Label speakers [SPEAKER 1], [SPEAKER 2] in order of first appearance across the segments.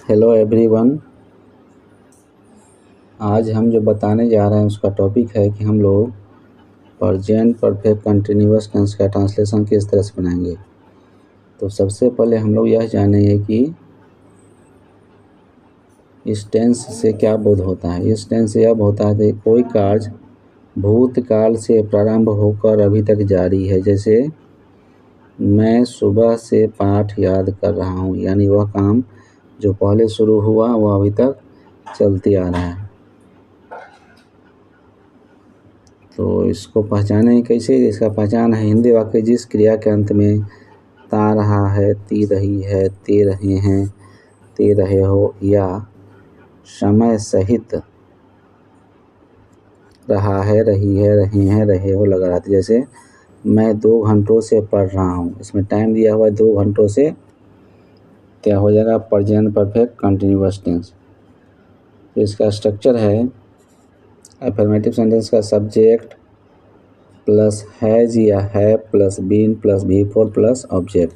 [SPEAKER 1] Hello everyone. आज हम जो बताने जा रहे हैं उसका टॉपिक है कि हम लोग प्रेजेंट परफेक्ट कंटिन्यूअस टेंस का ट्रांसलेशन किस तरह से बनाएंगे। तो सबसे पहले हम लोग यह जानेंगे कि इस टेंस से क्या बोध होता है। इस टेंस से यह बोध होता है कि कोई कार्य भूतकाल से प्रारंभ होकर अभी तक जारी है। जैसे मैं सुबह से पाठ याद कर रहा हूँ, यानी वह काम जो पहले शुरू हुआ वह अभी तक चलते आ रहा है। तो इसको पहचानें कैसे। इसका पहचान है हिंदी वाक्य जिस क्रिया के अंत में ता रहा है, ती रही है, ते रहे हैं, ते रहे हो या समय सहित रहा है, रही है, रहे हैं, रहे हो लगा रहता है। जैसे मैं 2 घंटों से पढ़ रहा हूँ, इसमें टाइम दिया हुआ है 2 घंटों से, क्या हो जाएगा प्रेजेंट परफेक्ट कंटिन्यूअस टेंस। तो इसका स्ट्रक्चर है अफर्मेटिव सेंटेंस का सब्जेक्ट प्लस हैज या है plus been plus V4 plus object.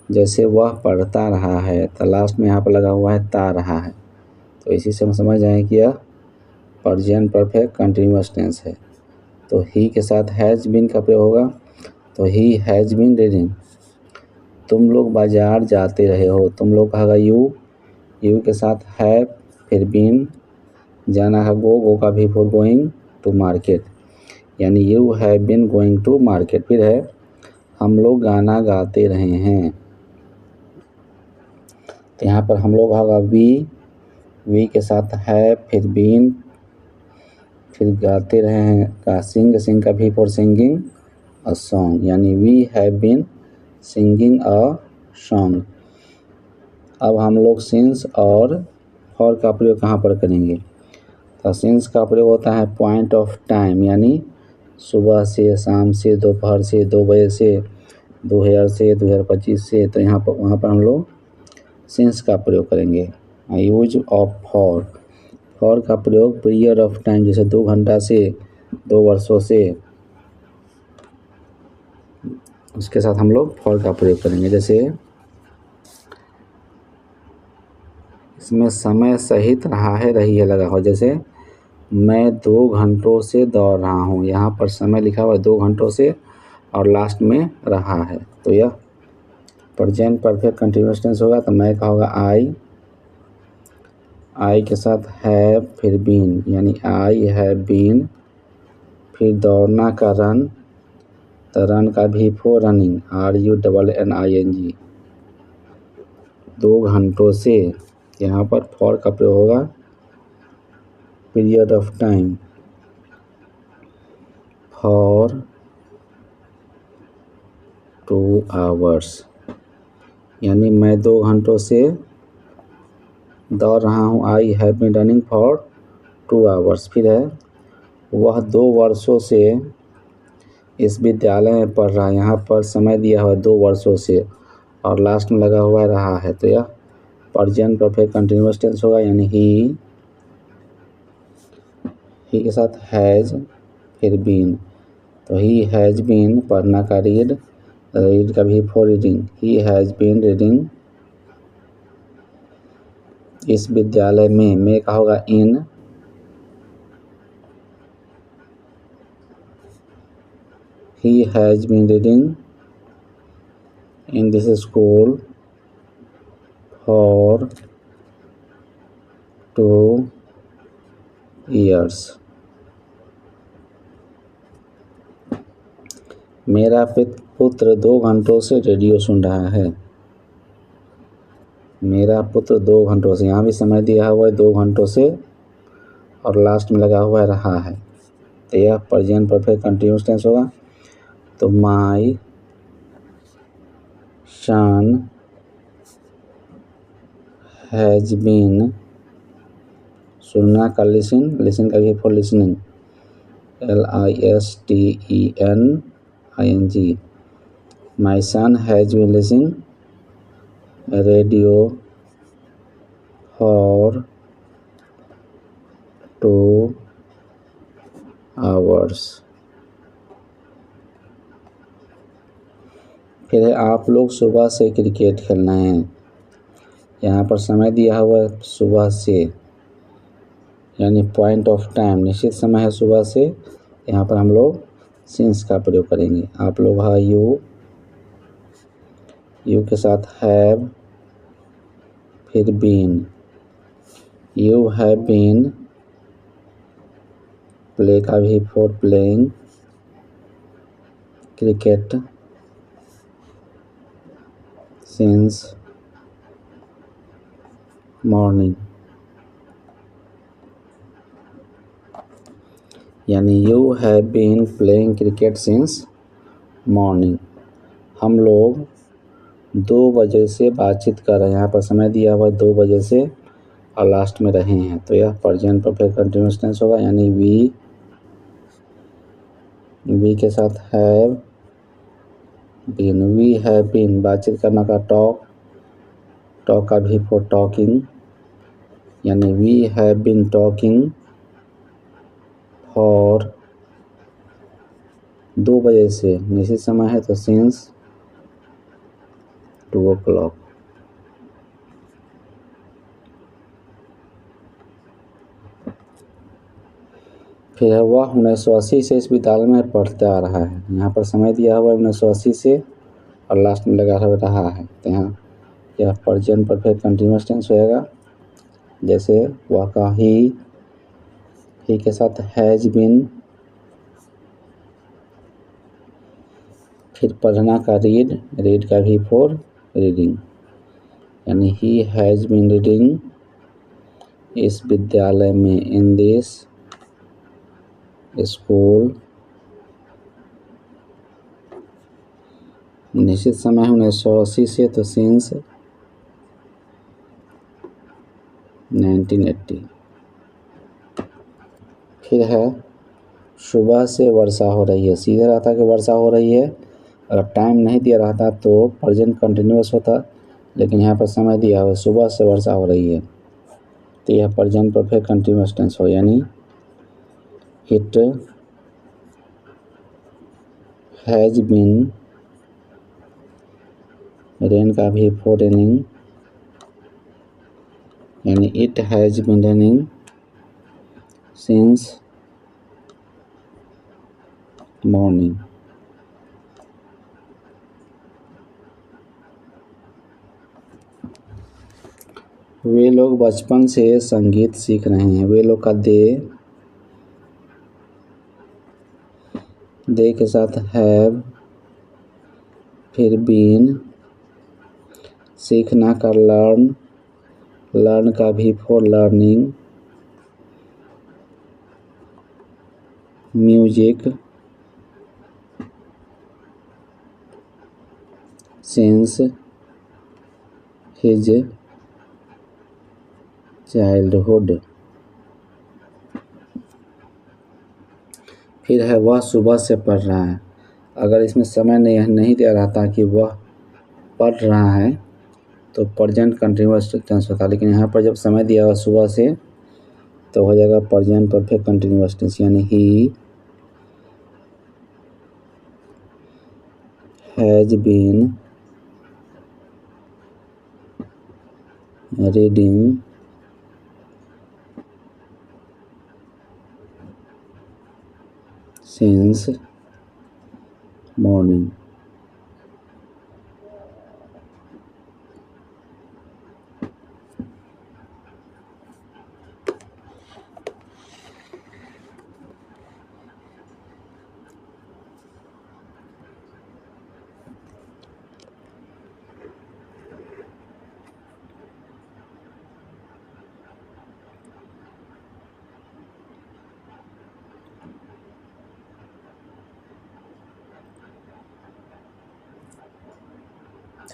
[SPEAKER 1] जैसे वह पढ़ता रहा है तो लास्ट में यहाँ पर लगा हुआ है ता रहा है। तो इसी से हम समझ जाएँ कि यह प्रेजेंट परफेक्ट कंटिन्यूअस टेंस है। तो ही के साथ हैज बीन का प्रयोग होगा, तो ही हैज बीन रीडिंग। तुम लोग बाजार जाते रहे हो, तुम लोग कहेगा यू के साथ है, फिर बीन, जाना है गो का V4 गोइंग टू मार्केट, यानी you have been going to market. फिर है हम लोग गाना गाते रहे हैं, तो यहाँ पर हम लोग होगा वी के साथ है, फिर बीन, फिर गाते रहे हैं का सिंग का V4 सिंगिंग अ सॉन्ग, यानी we have been singing a song. अब हम लोग सिंस और फॉर का प्रयोग कहाँ पर करेंगे। तो सिंस का प्रयोग होता है पॉइंट ऑफ टाइम, यानी सुबह से, शाम से, दोपहर से, 2 बजे से, 2000 से, 2025 से। तो यहाँ पर वहाँ पर हम लोग सिंस का प्रयोग करेंगे। यूज ऑफ फॉर का प्रयोग पीरियड ऑफ टाइम, जैसे 2 घंटा से, 2 वर्षों से, उसके साथ हम लोग फॉर का प्रयोग करेंगे। जैसे इसमें समय सहित रहा है, रही है लगा हो। जैसे मैं 2 घंटों से दौड़ रहा हूँ, यहाँ पर समय लिखा हुआ है 2 घंटों से और लास्ट में रहा है, तो यह प्रेजेंट परफेक्ट कंटिन्यूअस टेंस होगा। तो मैं का होगा आई के साथ हैव, फिर बीन, यानी आई हैव बीन, फिर दौड़ना का रन, तो रन का V4 रनिंग, RUNNING, 2 घंटों से, यहाँ पर फॉर का प्रयोग होगा period of time, for 2 hours, यानी मैं 2 घंटों से दौड़ रहा हूँ, I have been running for 2 hours. फिर है वह 2 वर्षों से इस विद्यालय में पढ़ रहा है, यहाँ पर समय दिया हुआ है 2 वर्षों से और लास्ट में लगा हुआ रहा है, तो यह प्रेजेंट परफेक्ट कंटिन्यूअस टेंस होगा। यानी ही के साथ हैज, फिर बीन, तो ही हैज बीन, पढ़ना का रीड, रीड का V4 reading, he has been reading इस विद्यालय में का होगा in, he has been reading in this school for 2 years। मेरा पुत्र 2 घंटों से रेडियो सुन रहा है, मेरा पुत्र 2 घंटों से, यहाँ भी समय दिया हुआ है 2 घंटों से और लास्ट में लगा हुआ रहा है, तो यह प्रेजेंट परफेक्ट कंटिन्यूअस टेंस होगा। तो माई सन हैज बीन, सुनना का लिसन का V4 listening, LISTENING, my sun has been listening radio for 2 hours. फिर है आप लोग सुबह से क्रिकेट खेलना है, यहाँ पर समय दिया हुआ है सुबह से, यानी पॉइंट ऑफ टाइम निश्चित समय है सुबह से। यहाँ पर हम लोग सिंस का प्रयोग करेंगे। आप लोग है यू के साथ हैव, फिर been. You have been, play का भी for playing cricket since morning, यानी you have been playing cricket since morning. हम लोग 2 बजे से बातचीत कर रहे हैं। यहाँ पर समय दिया हुआ है 2 बजे से और लास्ट में रहे हैं, तो यह प्रेजेंट परफेक्ट कंटीन्यूअस टेंस होगा। यानी वी के साथ have been. We have been बातचीत करना का टॉक का भी फॉर टॉकिंग, यानी we have been talking for 2 बजे से निश्चित समय है तो सिंस 2 o'clock। फिर है वह 1980 से इस विद्यालय में पढ़ता आ रहा है। यहाँ पर समय दिया हुआ है 1980 से और लास्ट में लगा हुआ रहा है, तो यहाँ यह प्रेजेंट परफेक्ट कंटीन्यूअस टेंस होएगा। जैसे वह का ही के साथ हैज बीन, फिर पढ़ना का रीड का भी फॉर रीडिंग, यानी ही हैज बीन रीडिंग इस विद्यालय में, इन दिस स्कूल। निश्चित समय 1980 से तो सिंस 1980। फिर है सुबह से वर्षा हो रही है। सीधे रहता कि वर्षा हो रही है, अगर टाइम नहीं दिया रहता तो प्रेजेंट कंटिन्यूअस होता, लेकिन यहाँ पर समय दिया हुआ है सुबह से वर्षा हो रही है, तो यह प्रेजेंट परफेक्ट कंटिन्यूअस टेंस हो, यानी इट हैज बीन, रेन का भी फॉर रेनिंग, यानी it has been raining since morning. वे लोग बचपन से संगीत सीख रहे हैं। वे लोग का दे के साथ हैव, फिर बीन, सीखना का लर्न का भी for learning, music since his childhood. फिर है वह सुबह से पढ़ रहा है। अगर इसमें समय नहीं दे रहा था कि वह पढ़ रहा है तो प्रेजेंट कंटिन्यूअस टेंस होता, लेकिन यहाँ पर जब समय दिया हुआ सुबह से तो हो जाएगा प्रेजेंट परफेक्ट कंटिन्यूअस टेंस, यानी he has been reading since morning.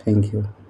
[SPEAKER 1] Thank you.